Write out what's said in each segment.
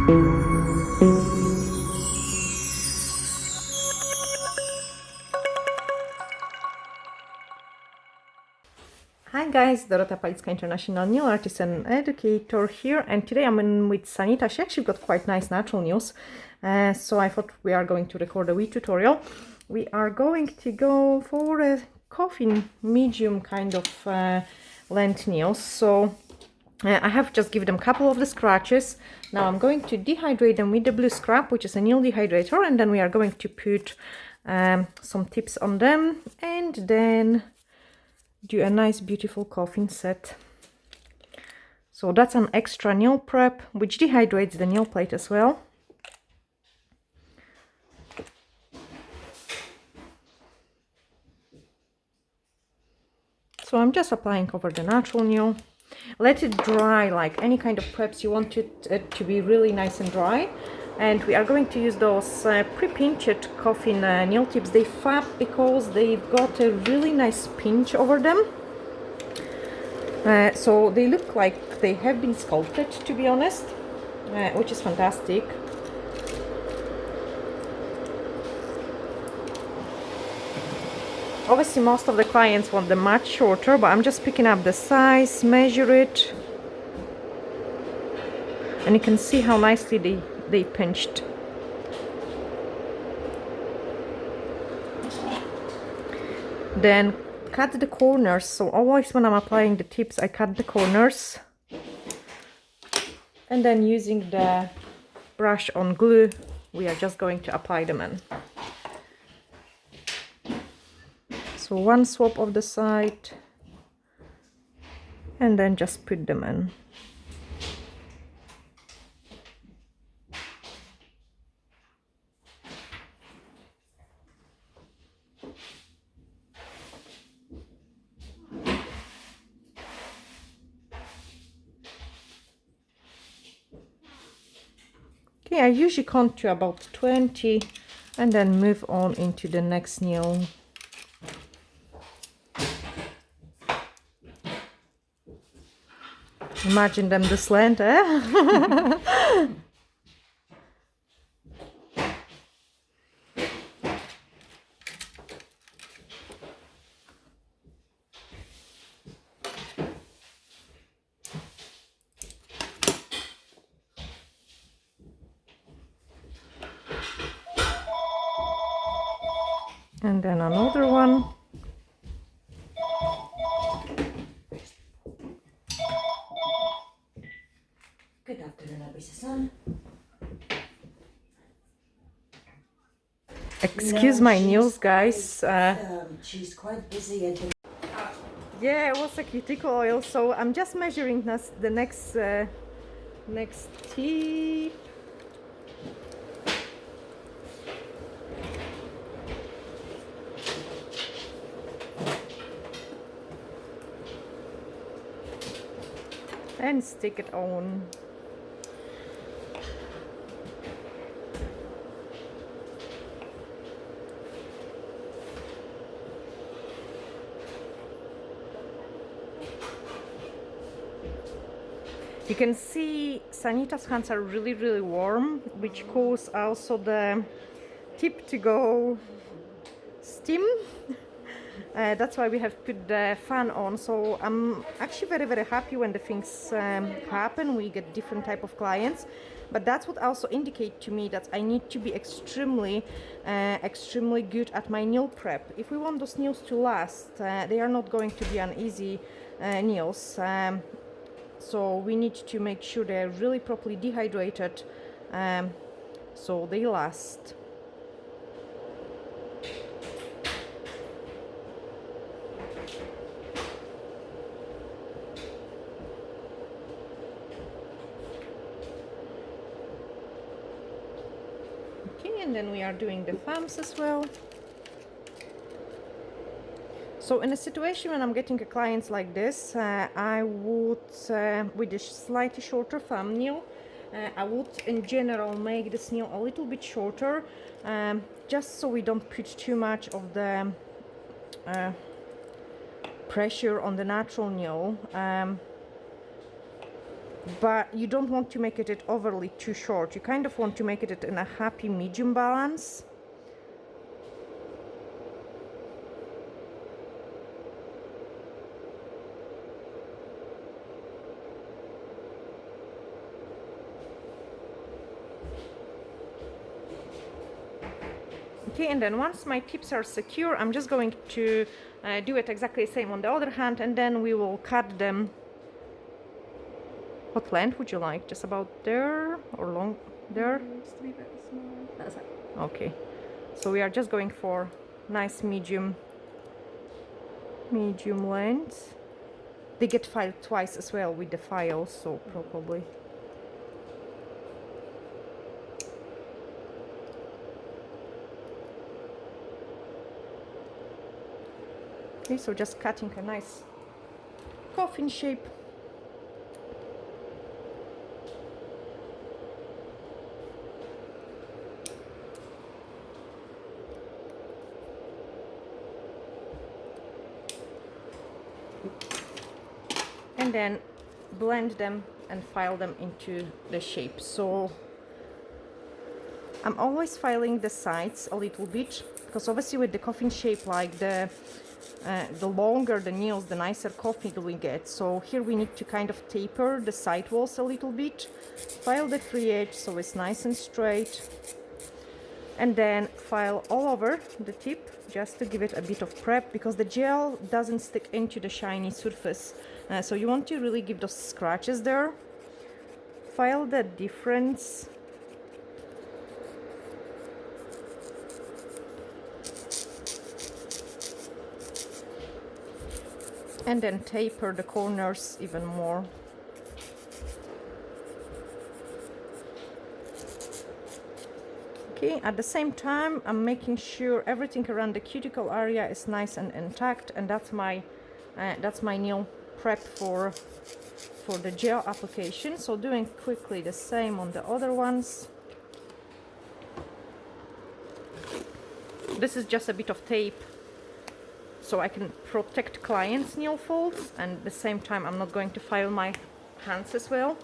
Hi guys, Dorota, Palicka, International Nail Artist and Educator here, and today I'm in with Sanita. She actually got quite nice natural nails, so I thought we are going to record a wee tutorial. We are going to go for a coffin medium kind of length nails. So I have just given them a couple of the scratches. Now I'm going to dehydrate them with the blue scrap, which is a nail dehydrator, and then we are going to put some tips on them, and then do a nice beautiful coffin set. So that's an extra nail prep which dehydrates the nail plate as well. So I'm just applying over the natural nail. Let it dry, like any kind of preps, you want it to be really nice and dry. And we are going to use those pre-pinched coffin nail tips. They fab because they've got a really nice pinch over them. So they look like they have been sculpted, to be honest, which is fantastic. Obviously most of the clients want them much shorter, but I'm just picking up the size, measure it, and you can see how nicely they pinched. Then cut the corners. So always when I'm applying the tips, I cut the corners, and then using the brush on glue, we are just going to apply them in. So one swap of the side, and then just put them in. Okay, I usually count to about 20 and then move on into the next nail. Imagine them this slant, eh? And then another one. Good afternoon, Salon. Excuse my nails, guys. She's quite busy and Yeah, it was a cuticle oil, so I'm just measuring the next tip. And stick it on. You can see Sanita's hands are really warm, which cause also the tip to go steam. That's why we have put the fan on. So I'm actually very happy when the things happen. We get different type of clients, but that's what also indicate to me that I need to be extremely good at my nail prep. If we want those nails to last, they are not going to be an easy nails. So we need to make sure they're really properly dehydrated, so they last. Okay, and then we are doing the thumbs as well. So in a situation when I'm getting a clients like this, I would, with a slightly shorter thumbnail, I would in general make this nail a little bit shorter, just so we don't put too much of the pressure on the natural nail. but you don't want to make it overly too short. You kind of want to make it in a happy medium balance. Okay, and then once my tips are secure, I'm just going to do it exactly the same on the other hand, and then we will cut them. What length would you like? Just about there or long there? Just a wee bit smaller. That's it. Okay, so we are just going for nice medium length. They get filed twice as well with the files, so probably. Okay, so just cutting a nice coffin shape. And then blend them and file them into the shape. So I'm always filing the sides a little bit, because obviously with the coffin shape, like the longer the nails, the nicer coffin we get. So here we need to kind of taper the side walls a little bit, file the free edge so it's nice and straight, and then file all over the tip just to give it a bit of prep, because the gel doesn't stick into the shiny surface, so you want to really give those scratches there. File the difference. And then taper the corners even more. Okay, at the same time I'm making sure everything around the cuticle area is nice and intact, and that's my nail prep for the gel application. So doing quickly the same on the other ones. This is just a bit of tape so I can protect clients' nail folds, and at the same time I'm not going to file my hands as well.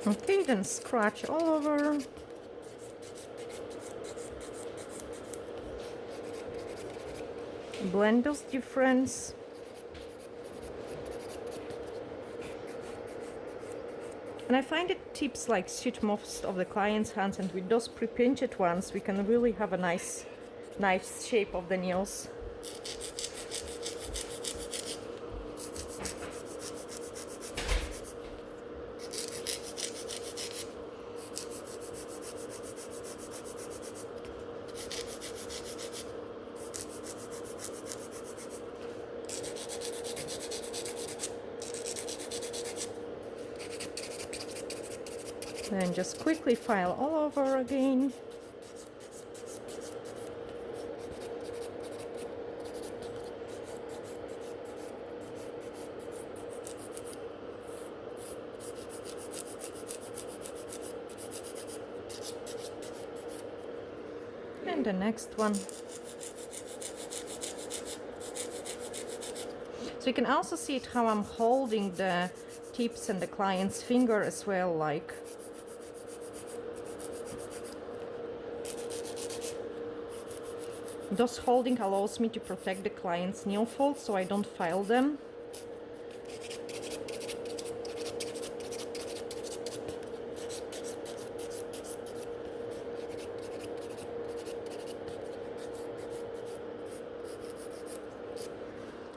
Okay, then scratch all over. Blend those difference. And I find it tips like suit most of the client's hands, and with those pre-pinted ones we can really have a nice shape of the nails. Then just quickly file all over again. And the next one. So you can also see it how I'm holding the tips and the client's finger as well, like. Thus holding allows me to protect the client's nail folds so I don't file them.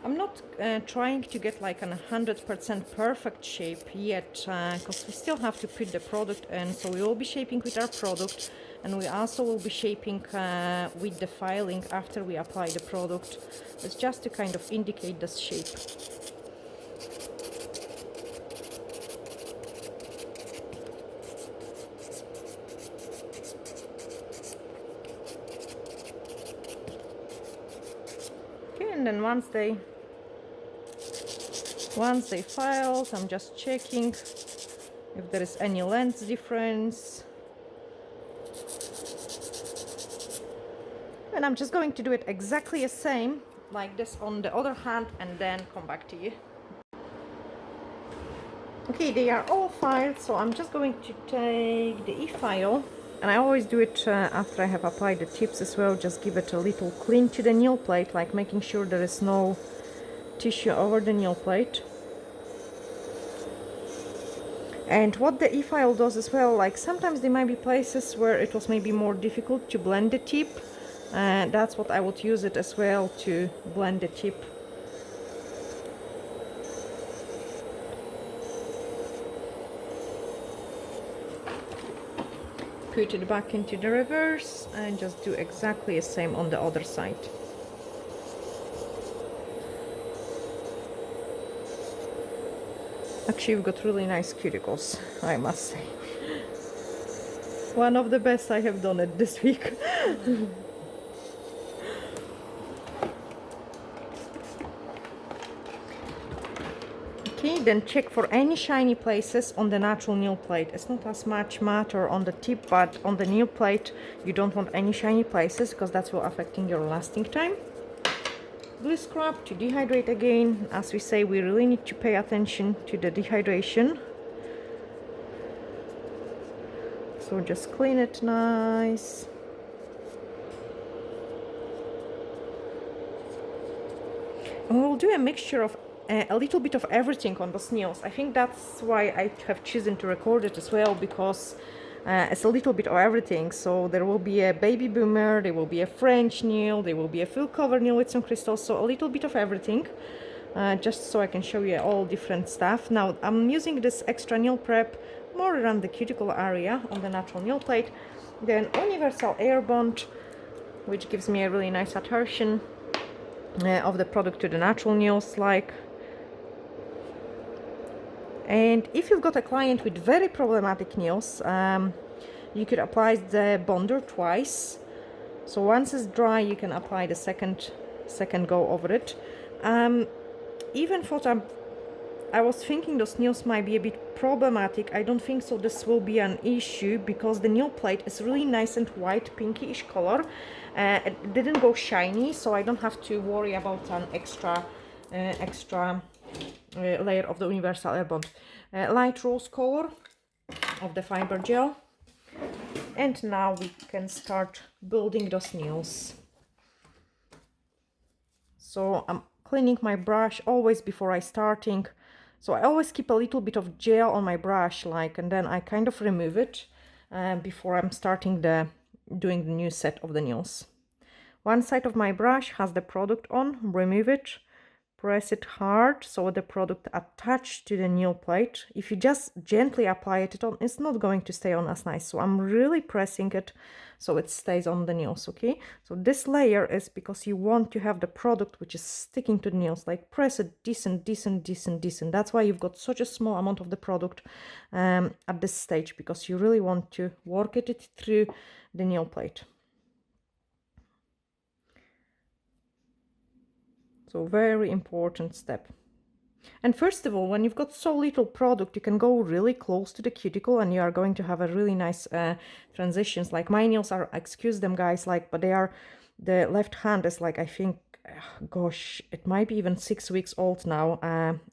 I'm not trying to get like a 100% perfect shape yet, because we still have to put the product in. So we will be shaping with our product, and we also will be shaping with the filing after we apply the product. It's just to kind of indicate this shape. Okay, and then once they Once they filed, I'm just checking if there is any length difference. And I'm just going to do it exactly the same like this on the other hand and then come back to you. Okay, they are all filed, so I'm just going to take the e-file, and I always do it after I have applied the tips as well, just give it a little clean to the nail plate, like making sure there is no tissue over the nail plate. And what the e-file does as well, like sometimes there might be places where it was maybe more difficult to blend the tip, and that's what I would use it as well, to blend the tip. Put it back into the reverse and just do exactly the same on the other side. Actually, you've got really nice cuticles, I must say. One of the best I have done it this week. Okay, then check for any shiny places on the natural nail plate. It's not as much matter on the tip, but on the nail plate you don't want any shiny places because that's will affecting your lasting time. Glue scrub to dehydrate again. As we say, we really need to pay attention to the dehydration. So just clean it nice. And we'll do a mixture of a little bit of everything on those nails. I think that's why I have chosen to record it as well, because it's a little bit of everything. So there will be a baby boomer, there will be a French nail, there will be a full cover nail with some crystals, so a little bit of everything, just so I can show you all different stuff. Now I'm using this extra nail prep more around the cuticle area on the natural nail plate, then universal air bond, which gives me a really nice adhesion of the product to the natural nails, like. And if you've got a client with very problematic nails, you could apply the bonder twice. So once it's dry, you can apply the second go over it. Even for I was thinking those nails might be a bit problematic. I don't think so this will be an issue, because the nail plate is really nice and white, pinkish color. It didn't go shiny, so I don't have to worry about an extra layer of the universal air bond. Light rose color of the fiber gel. And now we can start building those nails. So I'm cleaning my brush always before I starting. So I always keep a little bit of gel on my brush, like, and then I kind of remove it before I'm starting doing the new set of the nails. One side of my brush has the product on, remove it, press it hard so the product attached to the nail plate. If you just gently apply it on, it's not going to stay on as nice. So I'm really pressing it so it stays on the nails, okay? So this layer is because you want to have the product which is sticking to the nails, like press it decent. That's why you've got such a small amount of the product at this stage, because you really want to work it through the nail plate. So very important step. And first of all, when you've got so little product, you can go really close to the cuticle and you are going to have a really nice transitions. Like my nails are, excuse them guys, like, but they are, the left hand is like, I think, gosh, it might be even 6 weeks old now,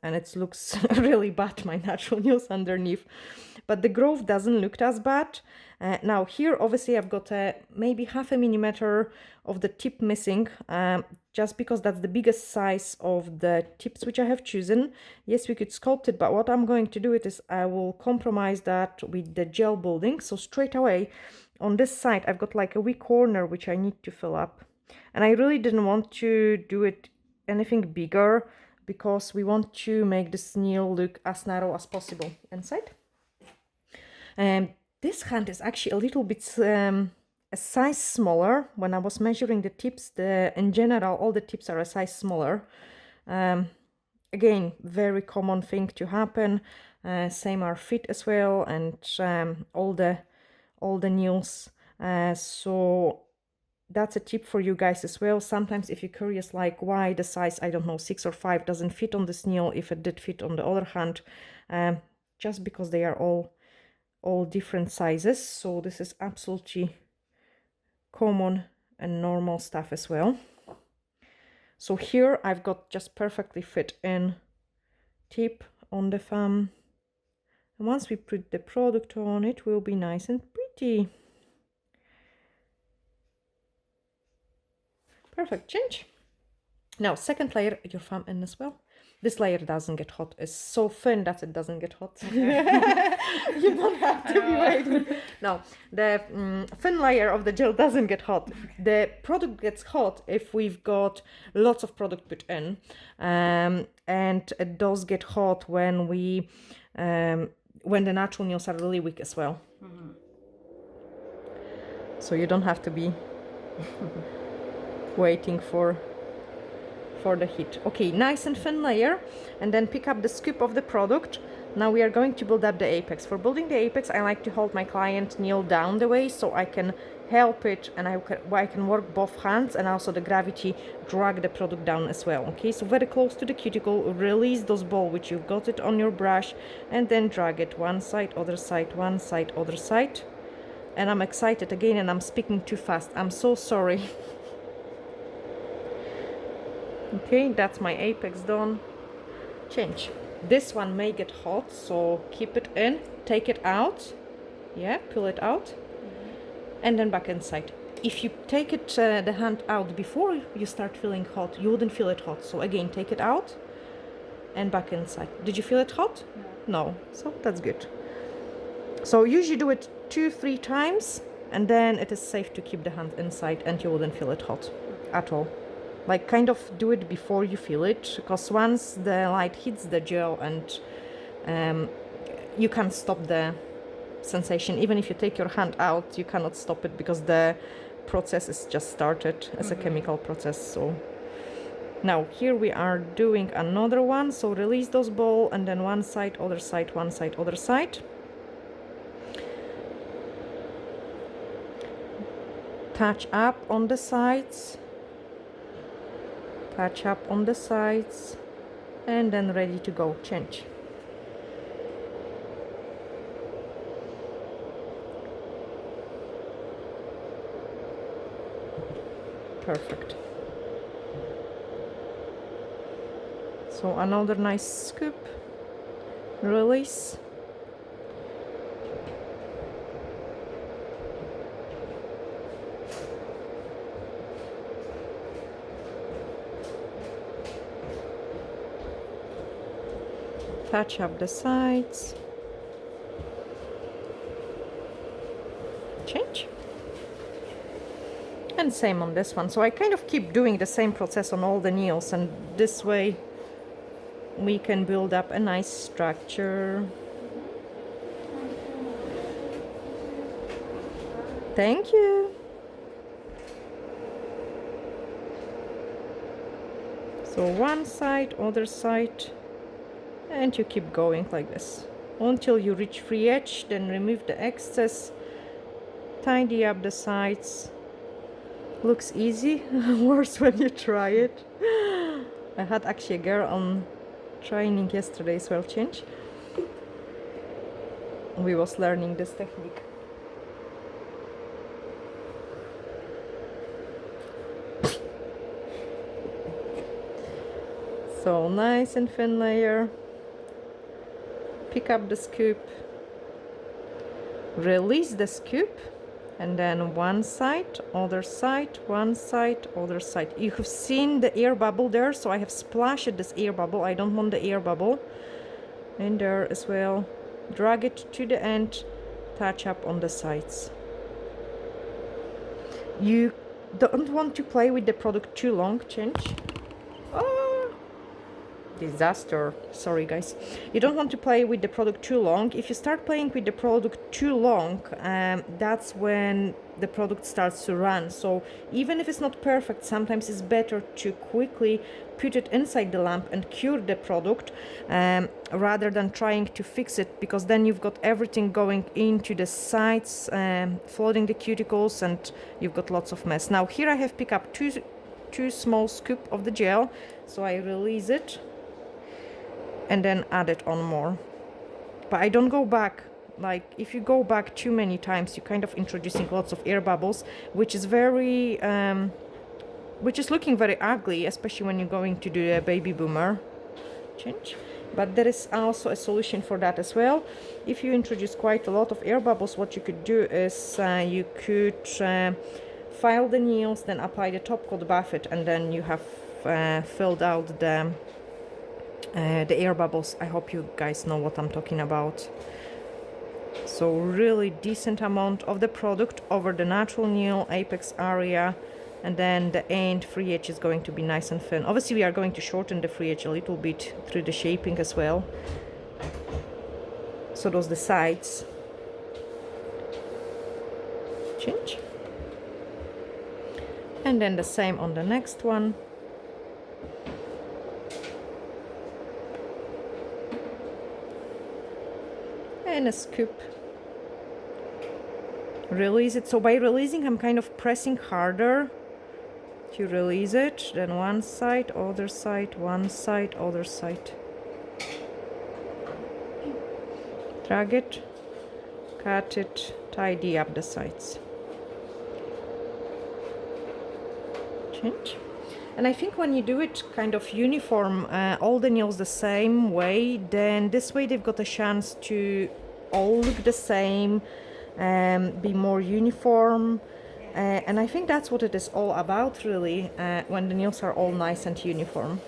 and it looks really bad, my natural nails underneath. But the growth doesn't look as bad. Now here, obviously, I've got maybe 0.5 millimeter of the tip missing, just because that's the biggest size of the tips which I have chosen. Yes, we could sculpt it, but what I'm going to do is I will compromise that with the gel building. So straight away on this side, I've got like a weak corner which I need to fill up. And I really didn't want to do it anything bigger, because we want to make this nail look as narrow as possible inside. And this hand is actually a little bit a size smaller. When I was measuring the tips, in general, all the tips are a size smaller. Again, very common thing to happen. Same are fit as well, and all the nails. So that's a tip for you guys as well. Sometimes if you're curious like why the size, I don't know, 6 or 5 doesn't fit on this nail if it did fit on the other hand, just because they are all different sizes. So this is absolutely common and normal stuff as well. So here I've got just perfectly fit in tip on the thumb. And once we put the product on, it will be nice and pretty. Perfect, change. Now, second layer, your thumb in as well. This layer doesn't get hot. It's so thin that it doesn't get hot. You don't have to be waiting. No, the thin layer of the gel doesn't get hot. The product gets hot if we've got lots of product put in. And it does get hot when we when the natural nails are really weak as well. So you don't have to be waiting for the heat. Okay, nice and thin layer, and then pick up the scoop of the product. Now we are going to build up the apex. For building the apex, I like to hold my client nail down the way so I can help it, and I can work both hands, and also the gravity drag the product down as well. Okay, so very close to the cuticle, release those balls which you've got it on your brush, and then drag it one side, other side, one side, other side. And I'm excited again, and I'm speaking too fast. I'm so sorry. Okay, that's my apex done. Change. This one may get hot, so keep it in, take it out. Yeah, pull it out, and then back inside. If you take it the hand out before you start feeling hot, you wouldn't feel it hot. So again, take it out and back inside. Did you feel it hot? No. So that's good. So usually do it 2-3 times, and then it is safe to keep the hand inside and you wouldn't feel it hot at all. Like kind of do it before you feel it, because once the light hits the gel and you can't stop the sensation. Even if you take your hand out, you cannot stop it because the process is just started as a chemical process. So now here we are doing another one. So release those balls, and then one side, other side, one side, other side. Touch up on the sides. Patch up on the sides, and then ready to go. Change. Perfect. So another nice scoop, release. Touch up the sides. Change. And same on this one. So I kind of keep doing the same process on all the nails, and this way we can build up a nice structure. Thank you. So one side, other side. And you keep going like this until you reach free edge, then remove the excess, tidy up the sides. Looks easy, worse when you try it. I had actually a girl on training yesterday as well. Change. We was learning this technique. So nice and thin layer. Pick up the scoop, release the scoop, and then one side, other side, one side, other side. You have seen the air bubble there, so I have splashed this air bubble. I don't want the air bubble in there as well. Drag it to the end, touch up on the sides. You don't want to play with the product too long. Change. Oh. disaster. Sorry guys. You don't want to play with the product too long. If you start playing with the product too long, that's when the product starts to run. So even if it's not perfect, sometimes it's better to quickly put it inside the lamp and cure the product rather than trying to fix it, because then you've got everything going into the sides, flooding the cuticles, and you've got lots of mess. Now here I have picked up two small scoop of the gel, so I release it and then add it on more. But I don't go back. Like if you go back too many times, you're kind of introducing lots of air bubbles, which is very which is looking very ugly, especially when you're going to do a baby boomer change. But there is also a solution for that as well. If you introduce quite a lot of air bubbles, what you could do is you could file the nails, then apply the top coat buffet, and then you have filled out the air bubbles. I hope you guys know what I'm talking about. So really decent amount of the product over the natural nail apex area, and then the end free edge is going to be nice and thin. Obviously we are going to shorten the free edge a little bit through the shaping as well. So those the sides. Change. And then the same on the next one. And a scoop. Release it. So by releasing, I'm kind of pressing harder to release it. Then one side, other side, one side, other side. Drag it, cut it, tidy up the sides. Change. And I think when you do it kind of uniform, all the nails the same way, then this way they've got a chance to all look the same, be more uniform, and I think that's what it is all about really, when the nails are all nice and uniform.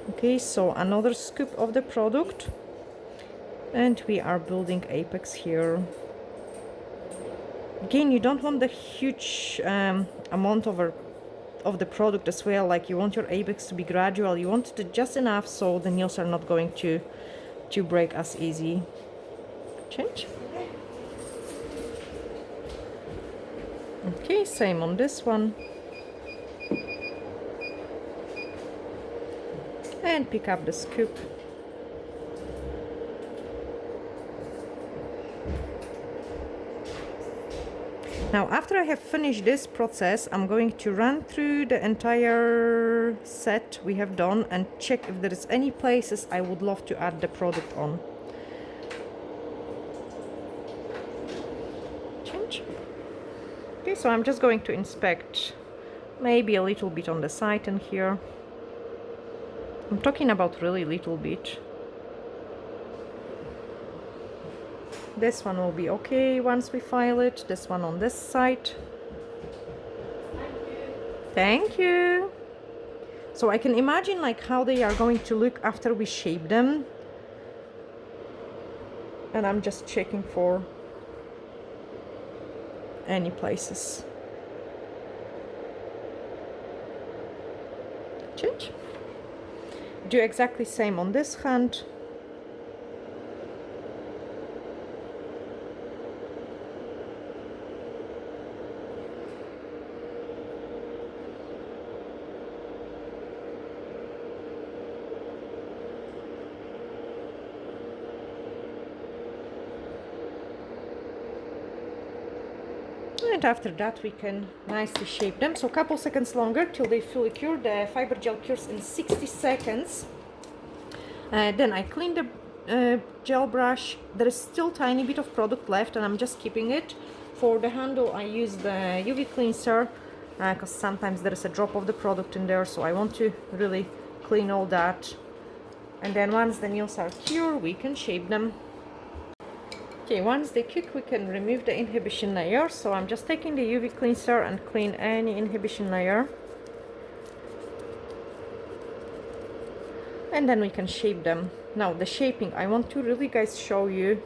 Okay, so another scoop of the product, and we are building apex here. Again, you don't want the huge amount of the product as well. Like you want your apex to be gradual, you want it just enough so the nails are not going to break as easy. Change. Okay, same on this one. And pick up the scoop. Now, after I have finished this process, I'm going to run through the entire set we have done and check if there is any places I would love to add the product on. Change. Okay, so I'm just going to inspect maybe a little bit on the side and here. I'm talking about really little bit. This one will be okay once we file it. This one on this side. Thank you. So I can imagine like how they are going to look after we shape them. And I'm just checking for any places. Change. Do exactly same on this hand. And after that we can nicely shape them. So a couple seconds longer till they fully cure. The fiber gel cures in 60 seconds. Then I clean the gel brush. There is still tiny bit of product left and I'm just keeping it. For the handle I use the UV cleanser because sometimes there is a drop of the product in there, so I want to really clean all that. And then once the nails are cured, we can shape them. Okay, once they cook, we can remove the inhibition layer. So I'm just taking the UV cleanser and clean any inhibition layer. And then we can shape them. Now the shaping, I want to really guys show you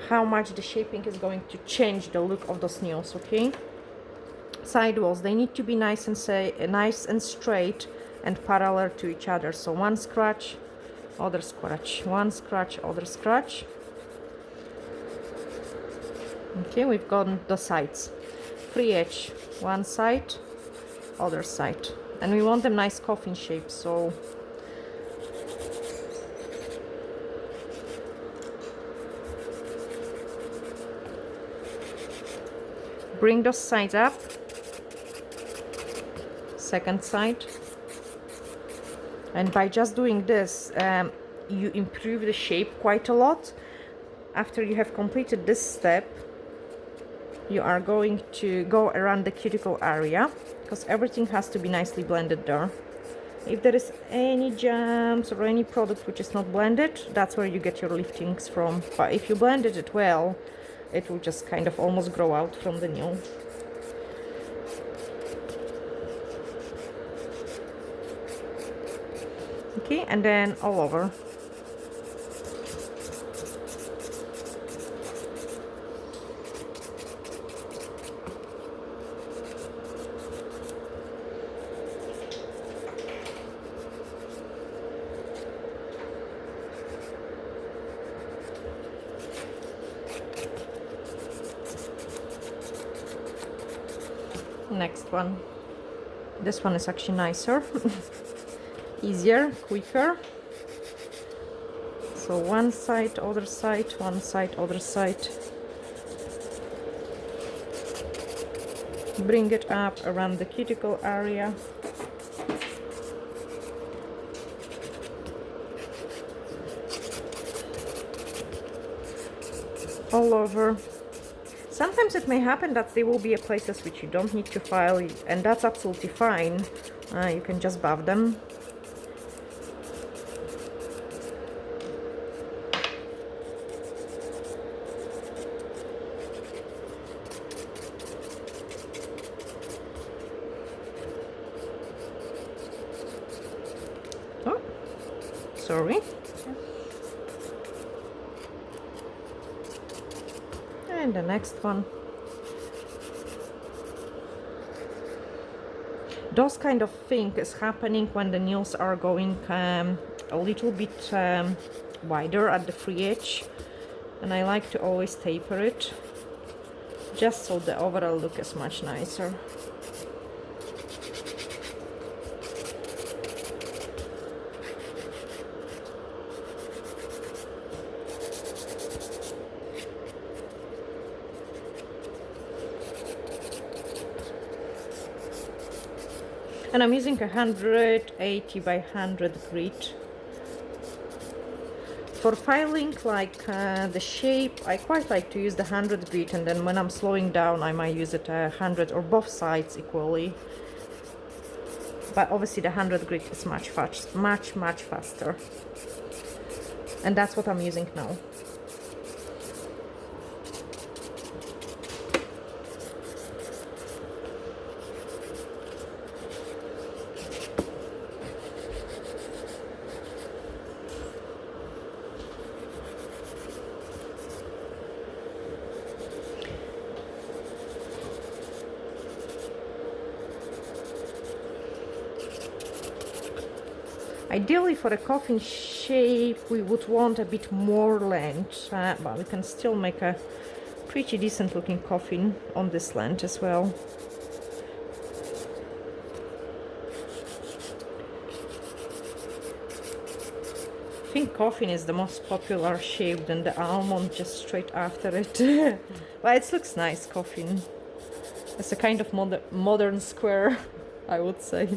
how much the shaping is going to change the look of those nails, okay? Side walls, they need to be nice and straight. and parallel to each other. So one scratch, other scratch, one scratch, other scratch. Okay, we've got the sides. Free edge, one side, other side. And we want them nice coffin shape, so bring those sides up. Second side. And by just doing this, you improve the shape quite a lot. After you have completed this step, you are going to go around the cuticle area, because everything has to be nicely blended there. If there is any jams or any product which is not blended, that's where you get your liftings from. But if you blended it well, it will just kind of almost grow out from the nail. Okay, and then all over. Next one. This one is actually nicer. Easier, quicker. So one side, other side, one side, other side. Bring it up around the cuticle area. All over. Sometimes it may happen that there will be places which you don't need to file, and that's absolutely fine. You can just buff them. Oh, sorry. And the next one. Those kind of thing is happening when the nails are going a little bit wider at the free edge, and I like to always taper it just so the overall look is much nicer. And I'm using 180 by 100 grit. For filing like the shape, I quite like to use the 100 grit, and then when I'm slowing down I might use it 100 or both sides equally. But obviously the 100 grit is much faster. And that's what I'm using now. Ideally for a coffin shape we would want a bit more length, but we can still make a pretty decent looking coffin on this length as well. I think coffin is the most popular shape, than the almond just straight after it. But it looks nice, coffin. It's a kind of modern square, I would say.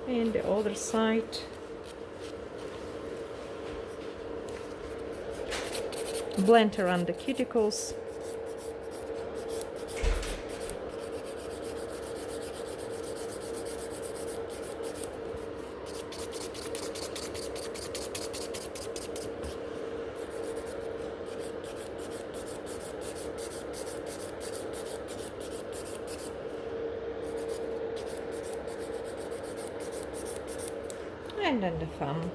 And the other side. Blend around the cuticles. And then the thumb.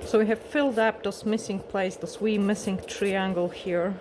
So we have filled up those missing places, those wee missing triangle here.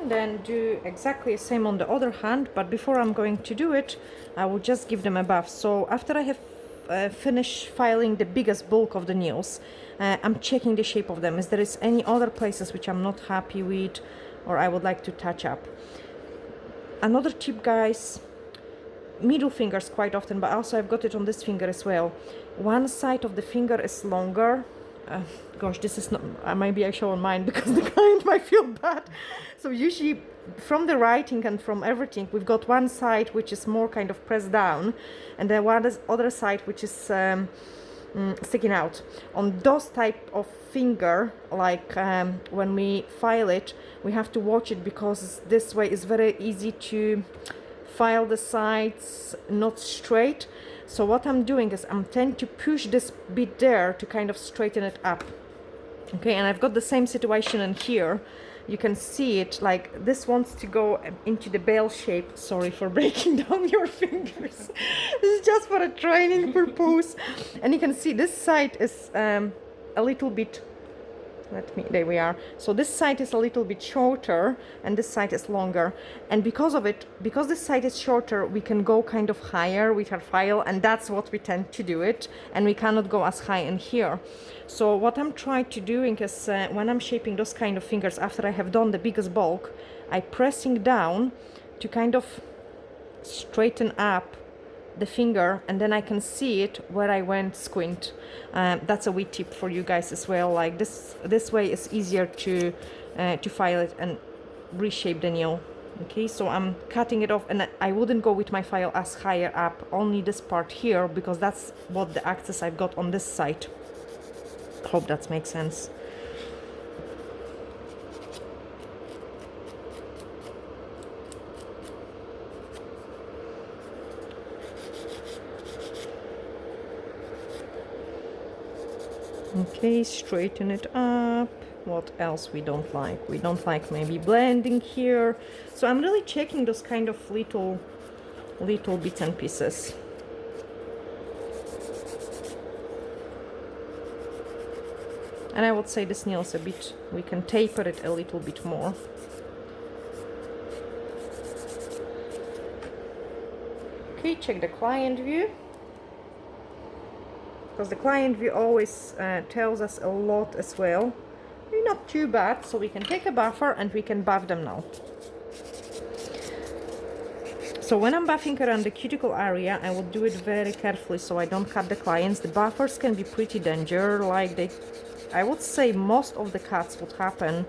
And then do exactly the same on the other hand, but before I'm going to do it, I will just give them a bath. So after I have finished filing the biggest bulk of the nails, I'm checking the shape of them. Is there any other places which I'm not happy with or I would like to touch up. Another tip, guys, middle fingers quite often, but also I've got it on this finger as well. One side of the finger is longer. Gosh, this is not, maybe I show on mine because the client might feel bad. So usually from the writing and from everything, we've got one side which is more kind of pressed down, and then one other side which is sticking out. On those type of finger, like when we file it, we have to watch it because this way is very easy to file the sides not straight. So what I'm doing is I'm tend to push this bit there to kind of straighten it up. Okay, and I've got the same situation in here. You can see it, like this wants to go into the bell shape. Sorry for breaking down your fingers. This is just for a training purpose. And you can see this side is a little bit, there we are. So this side is a little bit shorter and this side is longer. And because of it, because this side is shorter, we can go kind of higher with our file, and that's what we tend to do it. And we cannot go as high in here. So what I'm trying to doing is when I'm shaping those kind of fingers, after I have done the biggest bulk, I pressing down to kind of straighten up the finger, and then I can see it where I went squint. That's a wee tip for you guys as well. Like this way is easier to file it and reshape the nail. Okay, so I'm cutting it off, and I wouldn't go with my file as higher up, only this part here, because that's what the access I've got on this side. Hope that makes sense. Okay, straighten it up. What else we don't like? We don't like maybe blending here. So I'm really checking those kind of little bits and pieces. And I would say this nail's a bit, we can taper it a little bit more. Okay, check the client view. Because the client view always tells us a lot as well. They're not too bad, so we can take a buffer and we can buff them now. So when I'm buffing around the cuticle area, I will do it very carefully so I don't cut the clients. The buffers can be pretty dangerous, like I would say most of the cuts would happen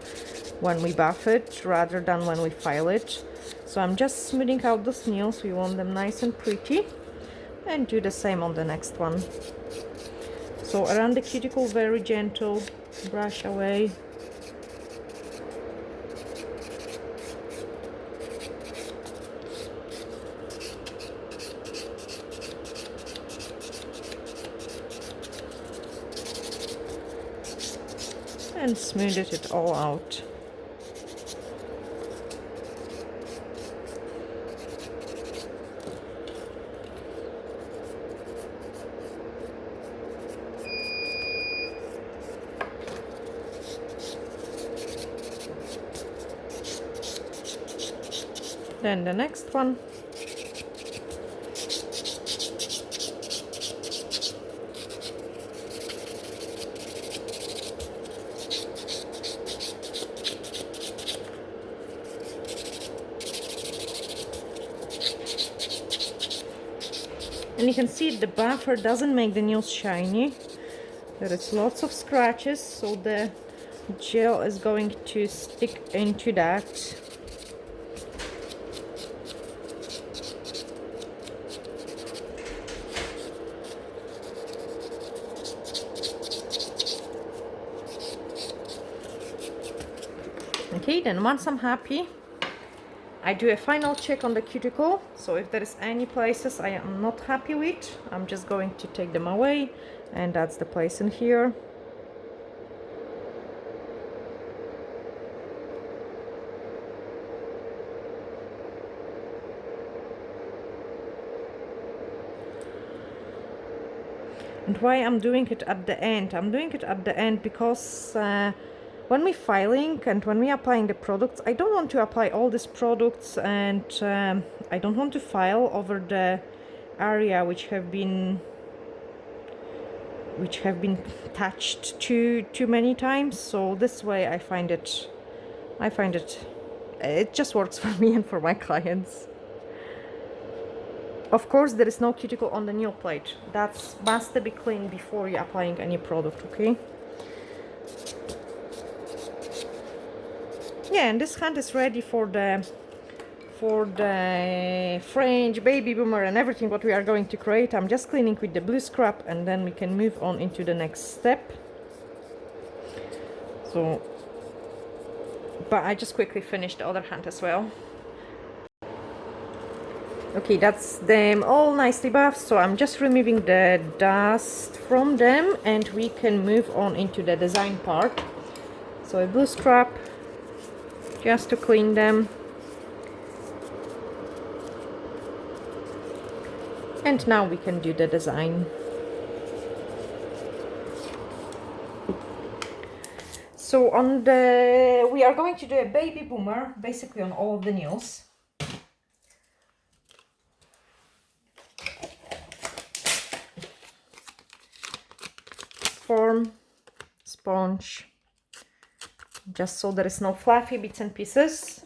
when we buff it rather than when we file it. So I'm just smoothing out those nails. We want them nice and pretty, and do the same on the next one. So around the cuticle, very gentle, brush away. And smooth it all out. Then the next one. And you can see the buffer doesn't make the nails shiny. There is lots of scratches, so the gel is going to stick into that. Okay, then once I'm happy, I do a final check on the cuticle. So if there is any places I am not happy with, I'm just going to take them away, and that's the place in here. And why I'm doing it at the end? I'm doing it at the end because when we're filing and when we're applying the products, I don't want to apply all these products, and I don't want to file over the area which have been touched too many times. So this way I find it it just works for me and for my clients. Of course, there is no cuticle on the nail plate. That's must be clean before you're applying any product, okay? Yeah, and this hand is ready for the French baby boomer and everything what we are going to create. I'm just cleaning with the blue scrub, and then we can move on into the next step. So, but I just quickly finished the other hand as well. Okay, that's them all nicely buffed, so I'm just removing the dust from them, and we can move on into the design part. So a blue scrub just to clean them. And now we can do the design. So we are going to do a baby boomer basically on all of the nails. Form, sponge, just so there is no fluffy bits and pieces.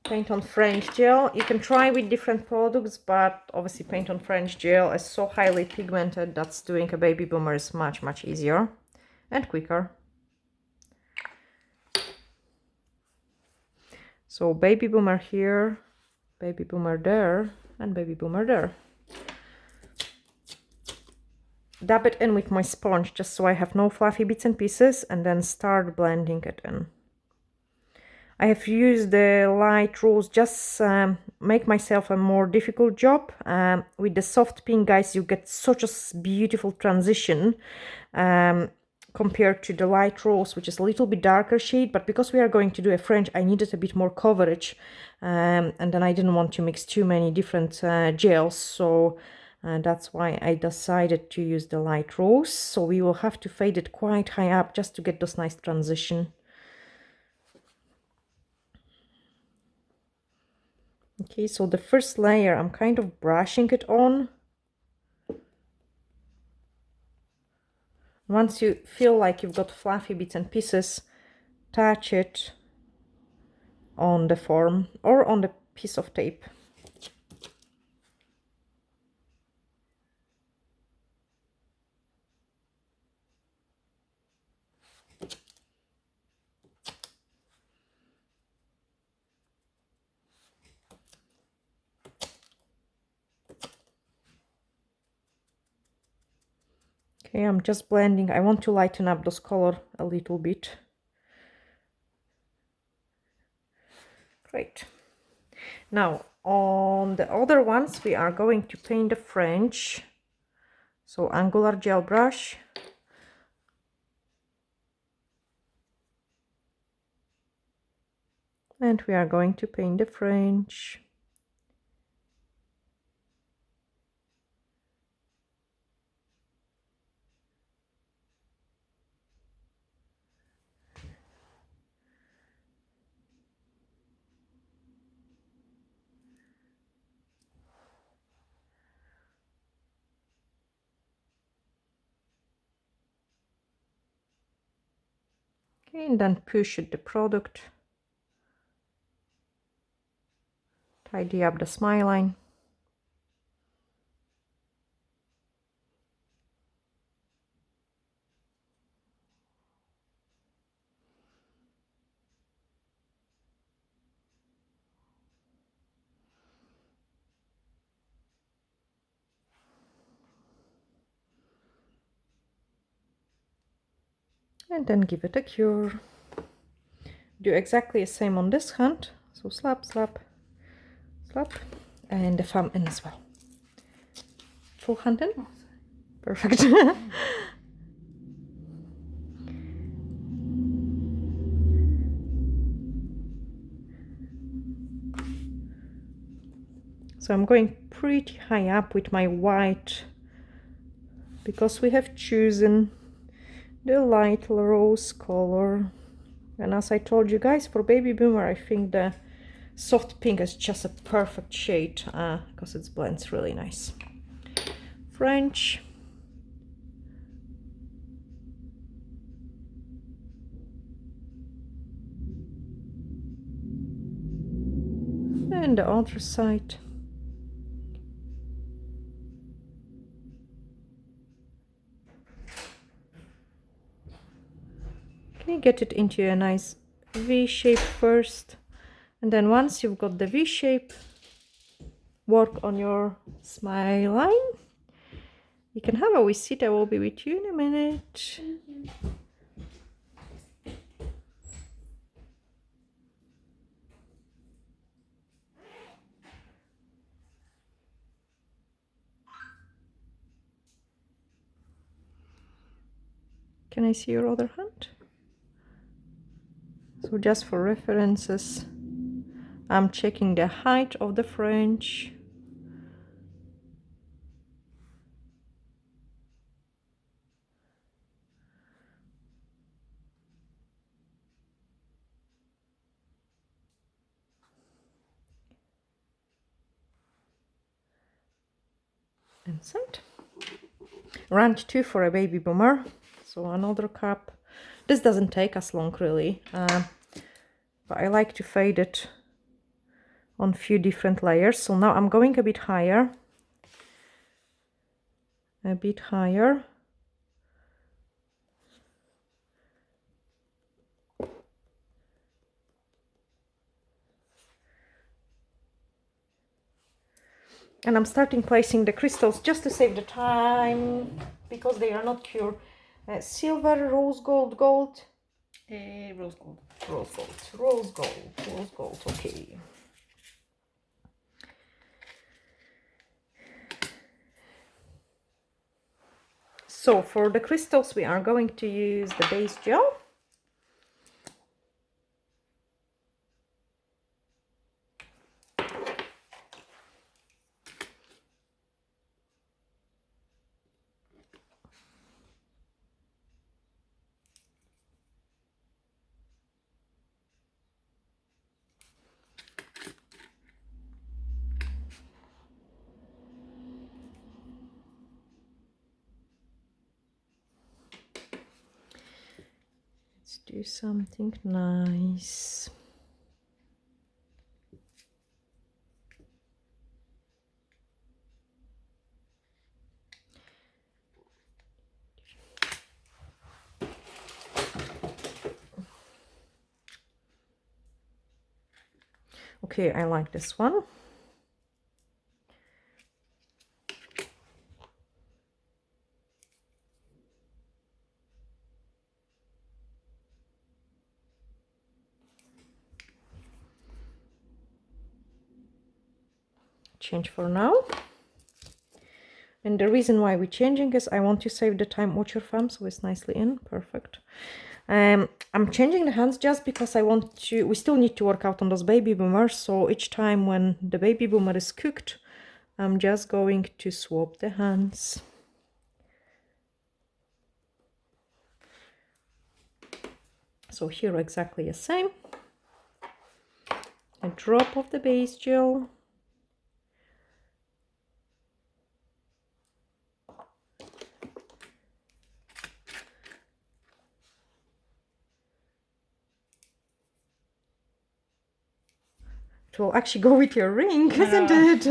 Paint on French gel. You can try with different products, but obviously paint on French gel is so highly pigmented that doing a baby boomer is much easier and quicker. So baby boomer here, baby boomer there, and baby boomer there. Dab it in with my sponge just so I have no fluffy bits and pieces, and then start blending it in. I have used the light rose, just make myself a more difficult job. With the soft pink, guys, you get such a beautiful transition compared to the light rose, which is a little bit darker shade. But because we are going to do a French, I needed a bit more coverage, and then I didn't want to mix too many different gels, so that's why I decided to use the light rose. So we will have to fade it quite high up just to get this nice transition. Okay, so the first layer, I'm kind of brushing it on. Once you feel like you've got fluffy bits and pieces, touch it on the form or on the piece of tape. Okay, I'm just blending. I want to lighten up this color a little bit. Great. Now, on the other ones, we are going to paint the French. So, angular gel brush. And we are going to paint the French. and then push the product, tidy up the smile line. And then give it a cure. Do exactly the same on this hand. So slap, slap, slap, and the thumb in as well. Full hand in. Perfect. So I'm going pretty high up with my white because we have chosen the light rose color. And as I told you guys, for baby boomer, I think the soft pink is just a perfect shade because it blends really nice. French. And the other side. Okay, get it into a nice V shape first. And then once you've got the V shape, work on your smile line. You can have a wee seat, I will be with you in a minute. Can I see your other hand? So just for references, I'm checking the height of the French. Inside. Round 2 for a baby boomer. So another cup. This doesn't take us long really, but I like to fade it on a few different layers. So now I'm going a bit higher. A bit higher. And I'm starting placing the crystals just to save the time because they are not pure. Silver, rose gold, gold. Rose gold. Rose gold, rose gold, rose gold, okay. So for the crystals we are going to use the base gel. Let's do something nice. Okay, I like this one. Change for now. And the reason why we're changing is I want to save the time. Watch your thumb so it's nicely in. Perfect. I'm changing the hands just because I want to, we still need to work out on those baby boomers. So each time when the baby boomer is cooked, I'm just going to swap the hands. So here exactly the same. A drop of the base gel. It will actually go with your ring, isn't it?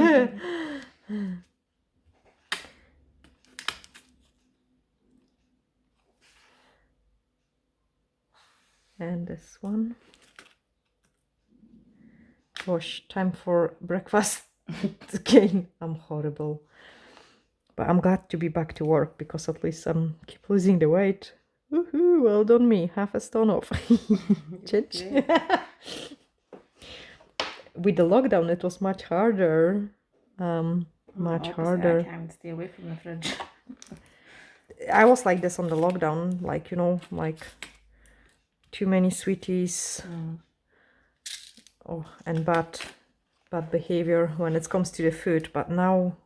And this one. Gosh, time for breakfast again. I'm horrible. But I'm glad to be back to work because at least I'm keep losing the weight. Woohoo, well done me. Half a stone off. Change. With the lockdown, it was much harder. Much harder. I can't stay away from the fridge. I was like this on the lockdown, like, you know, like too many sweeties. Oh, and bad behavior when it comes to the food. But now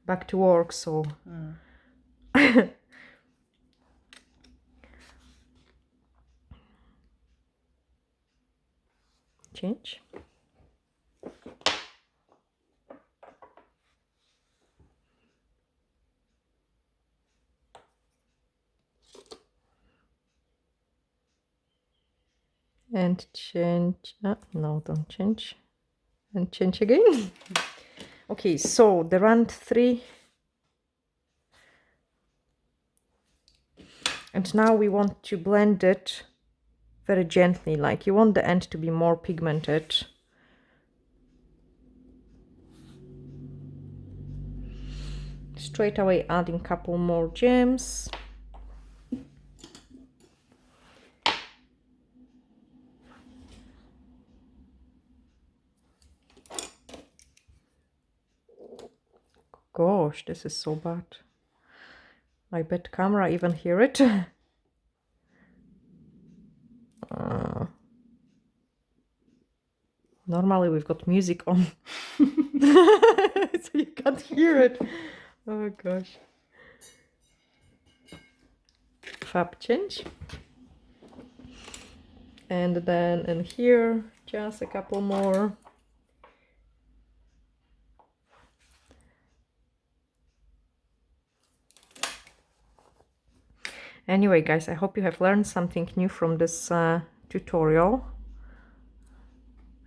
back to work, so change. And change. No, don't change. And change again. Okay, so the round 3. And now we want to blend it very gently, like you want the end to be more pigmented. Straight away adding a couple more gems. Gosh, this is so bad. I bet camera even hear it. Normally we've got music on. So you can't hear it. Oh gosh. Fab change. And then in here, just a couple more. Anyway, guys, I hope you have learned something new from this tutorial.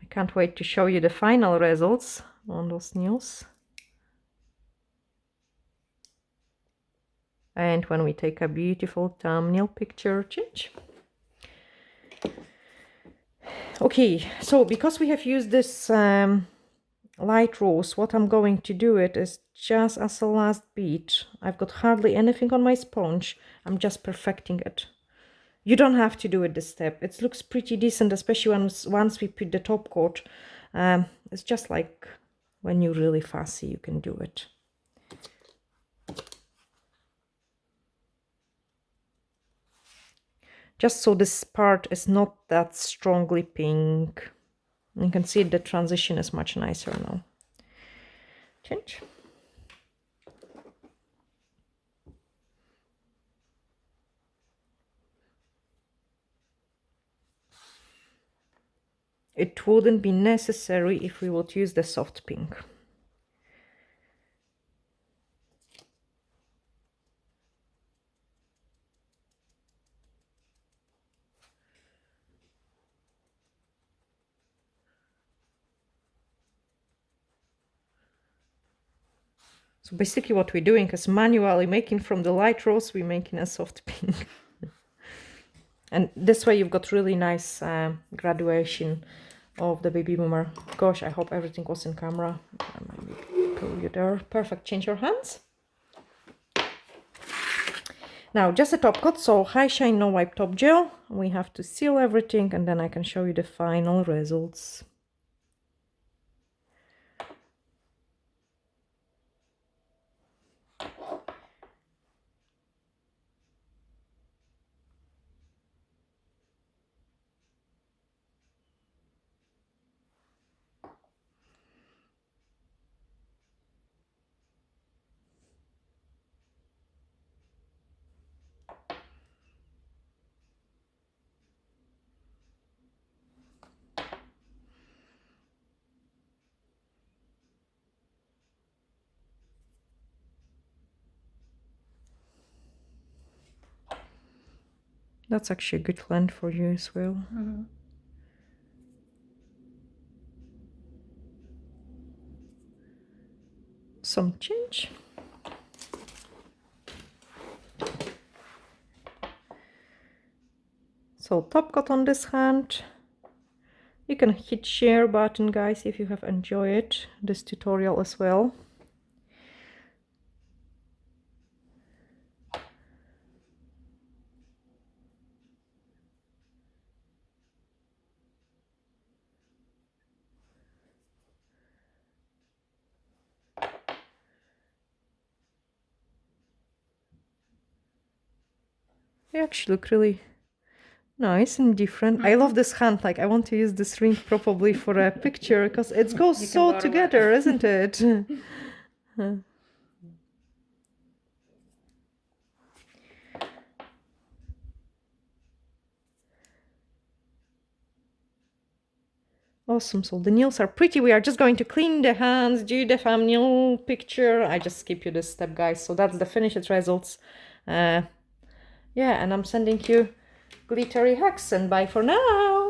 I can't wait to show you the final results on those nails. And when we take a beautiful thumbnail picture, change. Okay, so because we have used this light rose, what I'm going to do it is just as a last beat. I've got hardly anything on my sponge. I'm just perfecting it. You don't have to do it this step. It looks pretty decent, especially once we put the top coat. It's just like when you're really fussy, you can do it. Just so this part is not that strongly pink. You can see the transition is much nicer now. Change. It wouldn't be necessary if we would use the soft pink. So basically what we're doing is manually making from the light rose, we're making a soft pink. And this way you've got really nice graduation of the baby boomer. Gosh, I hope everything was in camera. I might pull you there. Perfect. Change your hands. Now just a top coat, so high shine no wipe top gel. We have to seal everything and then I can show you the final results. That's actually a good length for you as well. some change. So top coat on this hand. You can hit share button, guys, if you have enjoyed this tutorial as well. They actually look really nice and different. I love this hand. Like, I want to use this ring probably for a picture because it goes You can so borrow together, isn't it? Awesome. So the nails are pretty. We are just going to clean the hands, do the thumbnail picture. I just skip you this step, guys. So that's the finished results. Yeah, and I'm sending you glittery hugs and bye for now.